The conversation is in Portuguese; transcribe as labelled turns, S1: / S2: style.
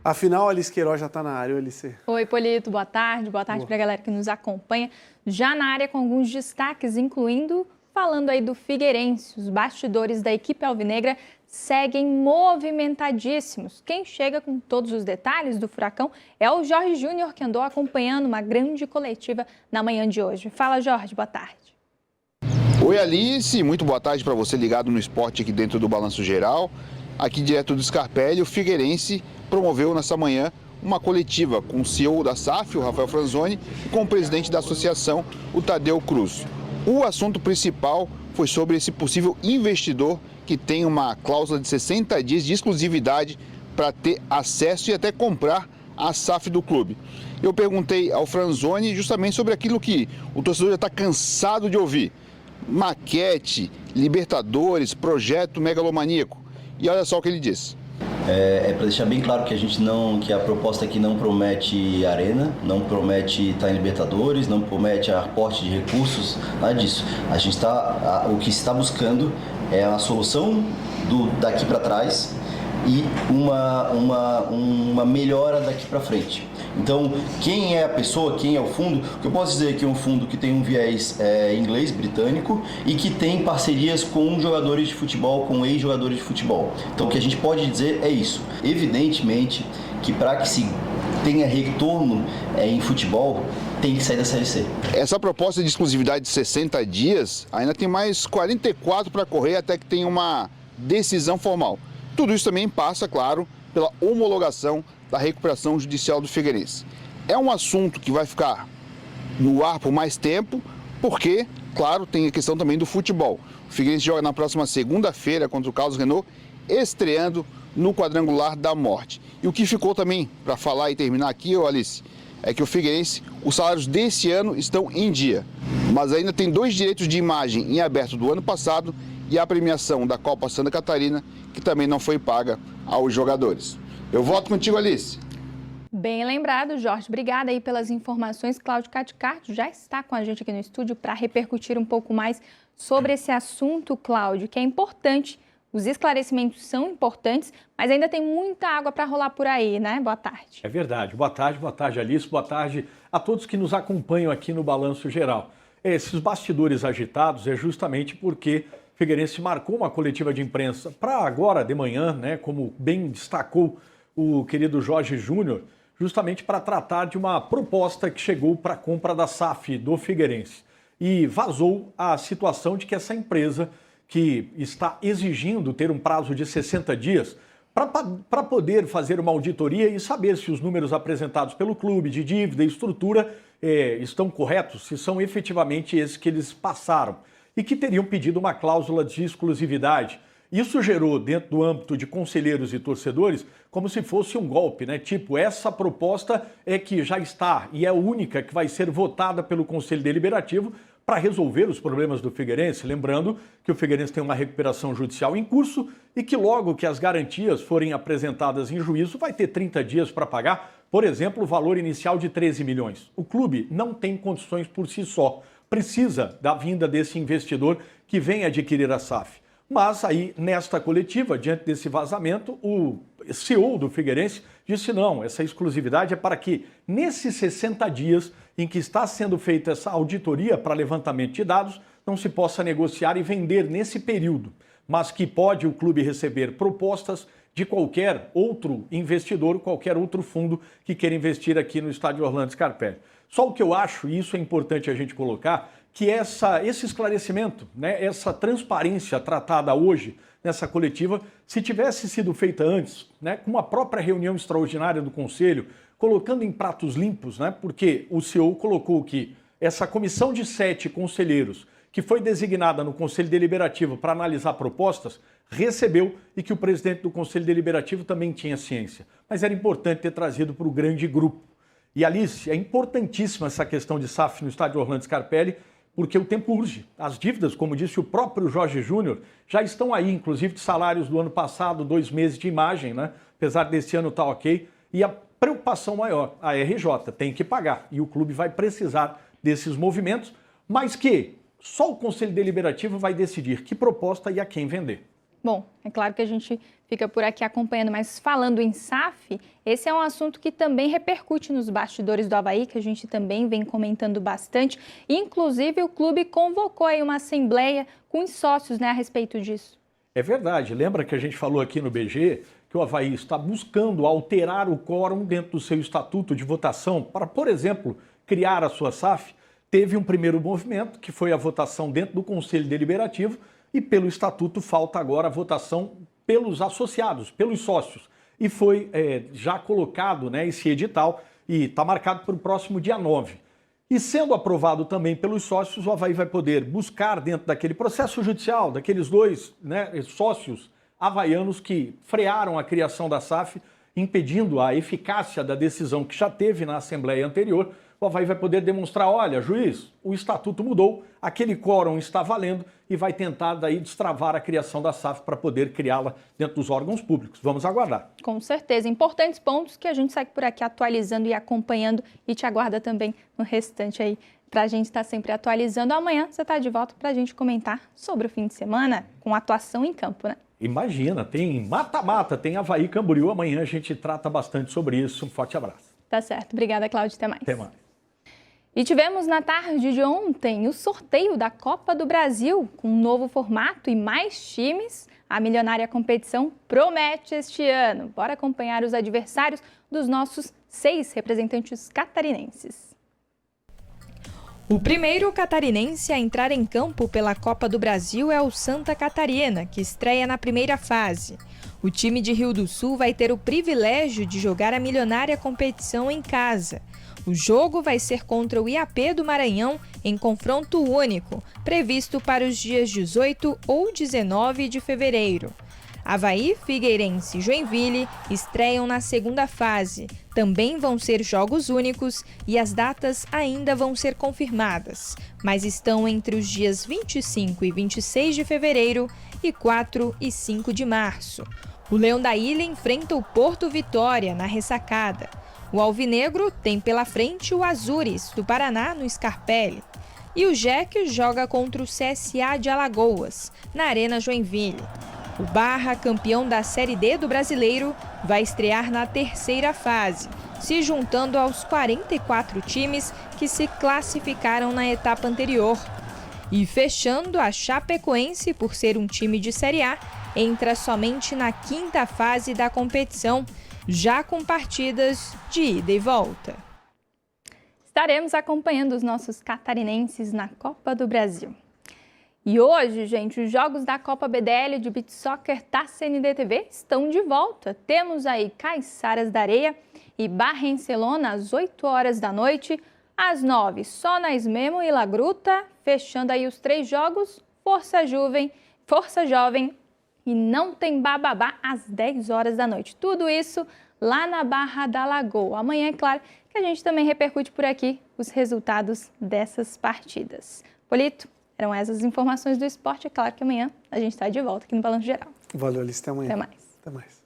S1: Afinal, a Alice Queiroz já está na área, Alice.
S2: Oi, Polito, boa tarde para a galera que nos acompanha. Já na área com alguns destaques, incluindo falando aí do Figueirense. Os bastidores da equipe alvinegra seguem movimentadíssimos. Quem chega com todos os detalhes do Furacão é o Jorge Júnior, que andou acompanhando uma grande coletiva na manhã de hoje. Fala, Jorge, boa tarde.
S3: Oi, Alice, muito boa tarde para você ligado no esporte aqui dentro do Balanço Geral. Aqui direto do Scarpelli, o Figueirense promoveu nessa manhã uma coletiva com o CEO da SAF, o Rafael Franzoni, e com o presidente da associação, o Tadeu Cruz. O assunto principal foi sobre esse possível investidor que tem uma cláusula de 60 dias de exclusividade para ter acesso e até comprar a SAF do clube. Eu perguntei ao Franzoni justamente sobre aquilo que o torcedor já está cansado de ouvir. Maquete, Libertadores, projeto megalomaníaco. E olha só o que ele disse.
S4: Para deixar bem claro que a proposta aqui não promete arena, não promete estar em Libertadores, não promete aporte de recursos, nada disso. O que está buscando é a solução daqui para trás e uma melhora daqui para frente. Então, quem é a pessoa, quem é o fundo? O que eu posso dizer é que é um fundo que tem um viés inglês, britânico, e que tem parcerias com jogadores de futebol, com ex-jogadores de futebol. Então, o que a gente pode dizer é isso. Evidentemente que para que se tenha retorno em futebol, tem que sair da Série C.
S3: Essa proposta de exclusividade de 60 dias, ainda tem mais 44 para correr até que tenha uma decisão formal. Tudo isso também passa, claro, pela homologação da recuperação judicial do Figueirense. É um assunto que vai ficar no ar por mais tempo, porque, claro, tem a questão também do futebol. O Figueirense joga na próxima segunda-feira contra o Carlos Renault, estreando no quadrangular da morte. E o que ficou também, para falar e terminar aqui, Alice, é que o Figueirense, os salários desse ano estão em dia, mas ainda tem 2 direitos de imagem em aberto do ano passado e a premiação da Copa Santa Catarina, que também não foi paga aos jogadores. Eu volto contigo, Alice.
S2: Bem lembrado, Jorge. Obrigada aí pelas informações. Cláudio Caticardo já está com a gente aqui no estúdio para repercutir um pouco mais sobre esse assunto, Cláudio, que é importante. Os esclarecimentos são importantes, mas ainda tem muita água para rolar por aí, né? Boa tarde.
S5: É verdade. Boa tarde, Alice. Boa tarde a todos que nos acompanham aqui no Balanço Geral. Esses bastidores agitados é justamente porque Figueirense marcou uma coletiva de imprensa para agora de manhã, né? Como bem destacou o querido Jorge Júnior, justamente para tratar de uma proposta que chegou para a compra da SAF do Figueirense. E vazou a situação de que essa empresa, que está exigindo ter um prazo de 60 dias para poder fazer uma auditoria e saber se os números apresentados pelo clube de dívida e estrutura estão corretos, se são efetivamente esses que eles passaram, e que teriam pedido uma cláusula de exclusividade. Isso gerou, dentro do âmbito de conselheiros e torcedores, como se fosse um golpe, né? Tipo, essa proposta é que já está e é a única que vai ser votada pelo Conselho Deliberativo para resolver os problemas do Figueirense. Lembrando que o Figueirense tem uma recuperação judicial em curso e que logo que as garantias forem apresentadas em juízo, vai ter 30 dias para pagar, por exemplo, o valor inicial de 13 milhões. O clube não tem condições por si só. Precisa da vinda desse investidor que vem adquirir a SAF. Mas aí, nesta coletiva, diante desse vazamento, o CEO do Figueirense disse não, essa exclusividade é para que, nesses 60 dias em que está sendo feita essa auditoria para levantamento de dados, não se possa negociar e vender nesse período, mas que pode o clube receber propostas de qualquer outro investidor, qualquer outro fundo que queira investir aqui no estádio Orlando Scarpelli. Só o que eu acho, e isso é importante a gente colocar, que esse esclarecimento, né, essa transparência tratada hoje nessa coletiva, se tivesse sido feita antes, né, com a própria reunião extraordinária do Conselho, colocando em pratos limpos, né, porque o CEO colocou que essa comissão de 7 conselheiros, que foi designada no Conselho Deliberativo para analisar propostas, recebeu e que o presidente do Conselho Deliberativo também tinha ciência. Mas era importante ter trazido para o grande grupo. E, Alice, é importantíssima essa questão de SAF no estádio Orlando Scarpelli, porque o tempo urge. As dívidas, como disse o próprio Jorge Júnior, já estão aí, inclusive de salários do ano passado, 2 meses de imagem, né? Apesar desse ano estar ok. E a preocupação maior, a RJ tem que pagar. E o clube vai precisar desses movimentos, mas que só o Conselho Deliberativo vai decidir que proposta e a quem vender.
S2: Bom, é claro que a gente fica por aqui acompanhando, mas falando em SAF, esse é um assunto que também repercute nos bastidores do Avaí, que a gente também vem comentando bastante. Inclusive, o clube convocou aí uma assembleia com os sócios, né, a respeito disso.
S5: É verdade. Lembra que a gente falou aqui no BG que o Avaí está buscando alterar o quórum dentro do seu estatuto de votação para, por exemplo, criar a sua SAF? Teve um primeiro movimento, que foi a votação dentro do Conselho Deliberativo, e pelo estatuto falta agora a votação pelos associados, pelos sócios. E foi já colocado, né, esse edital e está marcado para o próximo dia 9. E sendo aprovado também pelos sócios, o Avaí vai poder buscar dentro daquele processo judicial, daqueles dois, né, sócios havaianos que frearam a criação da SAF, impedindo a eficácia da decisão que já teve na Assembleia anterior. O Avaí vai poder demonstrar, olha, juiz, o estatuto mudou, aquele quórum está valendo e vai tentar daí destravar a criação da SAF para poder criá-la dentro dos órgãos públicos. Vamos aguardar.
S2: Com certeza. Importantes pontos que a gente segue por aqui atualizando e acompanhando e te aguarda também no restante aí para a gente estar sempre atualizando. Amanhã você está de volta para a gente comentar sobre o fim de semana com atuação em campo, né?
S5: Imagina, tem mata-mata, tem Avaí Camboriú. Amanhã a gente trata bastante sobre isso. Um forte abraço.
S2: Tá certo. Obrigada, Cláudia. Até mais.
S5: Até mais.
S2: E tivemos na tarde de ontem o sorteio da Copa do Brasil, com um novo formato e mais times. A milionária competição promete este ano. Bora acompanhar os adversários dos nossos 6 representantes catarinenses. O primeiro catarinense a entrar em campo pela Copa do Brasil é o Santa Catarina, que estreia na primeira fase. O time de Rio do Sul vai ter o privilégio de jogar a milionária competição em casa. O jogo vai ser contra o IAP do Maranhão em confronto único, previsto para os dias 18 ou 19 de fevereiro. Avaí, Figueirense e Joinville estreiam na segunda fase. Também vão ser jogos únicos e as datas ainda vão ser confirmadas, mas estão entre os dias 25 e 26 de fevereiro e 4 e 5 de março. O Leão da Ilha enfrenta o Porto Vitória na ressacada. O Alvinegro tem pela frente o Azures, do Paraná, no Scarpelli. E o Jack joga contra o CSA de Alagoas, na Arena Joinville. O Barra, campeão da Série D do Brasileiro, vai estrear na terceira fase, se juntando aos 44 times que se classificaram na etapa anterior. E fechando, a Chapecoense, por ser um time de Série A, entra somente na quinta fase da competição, já com partidas de ida e volta. Estaremos acompanhando os nossos catarinenses na Copa do Brasil. E hoje, gente, os jogos da Copa BDL de Beach Soccer da CNDTV estão de volta. Temos aí Caiçaras da Areia e Barrencelona às 8 horas da noite. Às 9, só na Esmemo e La Gruta, fechando aí os 3 jogos, Força Jovem e Não Tem Bababá às 10 horas da noite. Tudo isso lá na Barra da Lagoa. Amanhã, é claro, que a gente também repercute por aqui os resultados dessas partidas. Polito, eram essas informações do esporte. É claro que amanhã a gente está de volta aqui no Balanço Geral.
S1: Valeu, Alice. Até amanhã.
S2: Até mais.
S1: Até mais.